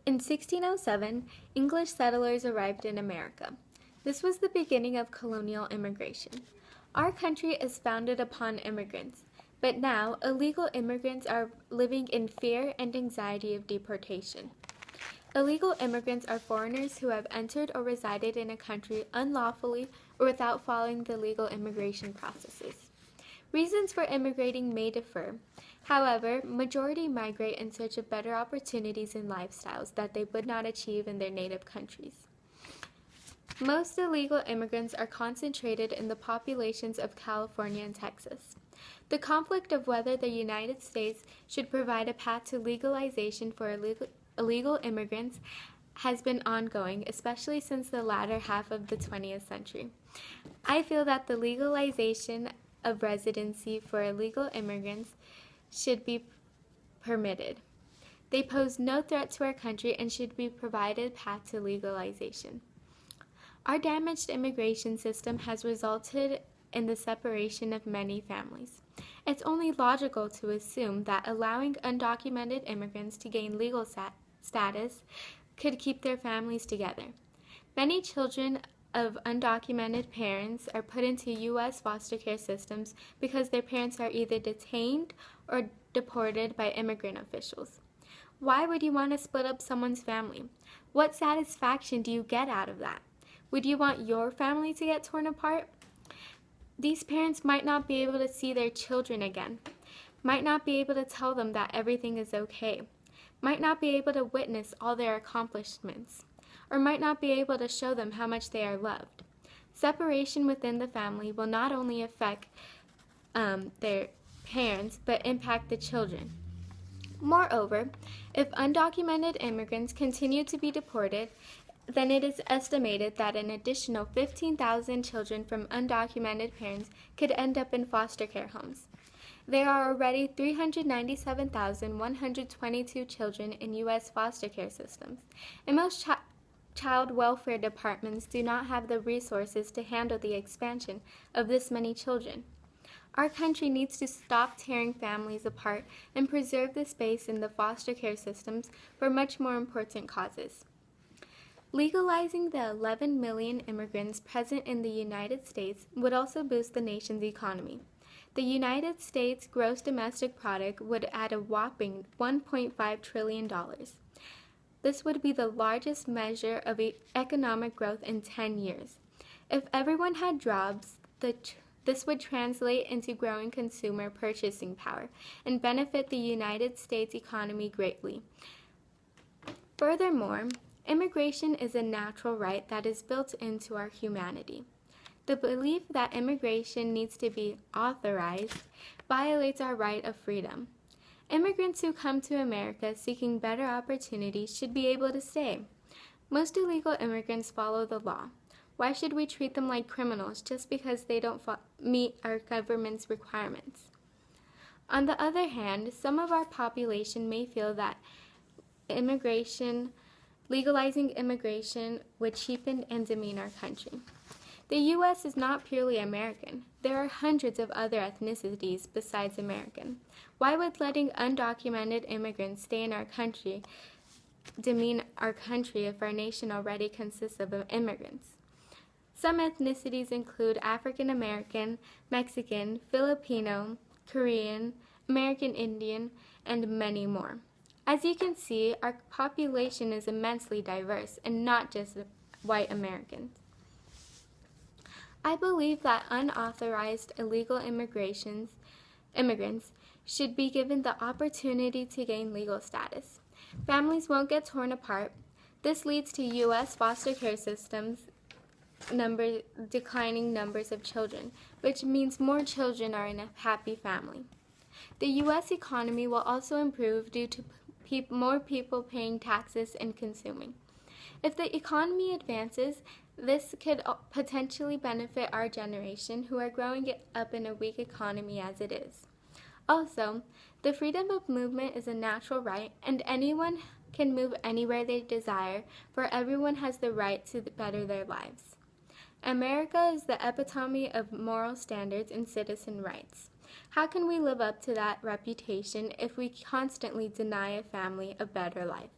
In 1607, English settlers arrived in America. This was the beginning of colonial immigration. Our country is founded upon immigrants, but now illegal immigrants are living in fear and anxiety of deportation. Illegal immigrants are foreigners who have entered or resided in a country unlawfully or without following the legal immigration processes. Reasons for immigrating may differ. However, majority migrate in search of better opportunities and lifestyles that they would not achieve in their native countries. Most illegal immigrants are concentrated in the populations of California and Texas. The conflict of whether the United States should provide a path to legalization for illegal immigrants has been ongoing, especially since the latter half of the 20th century. I feel that the legalization of residency for illegal immigrants should be permitted. They pose no threat to our country and should be provided a path to legalization. Our damaged immigration system has resulted in the separation of many families. It's only logical to assume that allowing undocumented immigrants to gain legal status could keep their families together. Many children of undocumented parents are put into U.S. foster care systems because their parents are either detained or deported by immigrant officials. Why would you want to split up someone's family? What satisfaction do you get out of that? Would you want your family to get torn apart? These parents might not be able to see their children again, might not be able to tell them that everything is okay, might not be able to witness all their accomplishments, or might not be able to show them how much they are loved. Separation within the family will not only affect their parents, but impact the children. Moreover, if undocumented immigrants continue to be deported, then it is estimated that an additional 15,000 children from undocumented parents could end up in foster care homes. There are already 397,122 children in U.S. foster care systems, and most child welfare departments do not have the resources to handle the expansion of this many children. Our country needs to stop tearing families apart and preserve the space in the foster care systems for much more important causes. Legalizing the 11 million immigrants present in the United States would also boost the nation's economy. The United States gross domestic product would add a whopping $1.5 trillion. This would be the largest measure of economic growth in 10 years. If everyone had jobs, this would translate into growing consumer purchasing power and benefit the United States economy greatly. Furthermore, immigration is a natural right that is built into our humanity. The belief that immigration needs to be authorized violates our right of freedom. Immigrants who come to America seeking better opportunities should be able to stay. Most illegal immigrants follow the law. Why should we treat them like criminals just because they don't meet our government's requirements? On the other hand, some of our population may feel that legalizing immigration would cheapen and demean our country. The U.S. is not purely American. There are hundreds of other ethnicities besides American. Why would letting undocumented immigrants stay in our country demean our country if our nation already consists of immigrants? Some ethnicities include African American, Mexican, Filipino, Korean, American Indian, and many more. As you can see, our population is immensely diverse and not just white Americans. I believe that unauthorized illegal immigrants should be given the opportunity to gain legal status. Families won't get torn apart. This leads to U.S. foster care systems declining numbers of children, which means more children are in a happy family. The U.S. economy will also improve due to more people paying taxes and consuming. If the economy advances, this could potentially benefit our generation who are growing up in a weak economy as it is. Also, the freedom of movement is a natural right, and anyone can move anywhere they desire, for everyone has the right to better their lives. America is the epitome of moral standards and citizen rights. How can we live up to that reputation if we constantly deny a family a better life?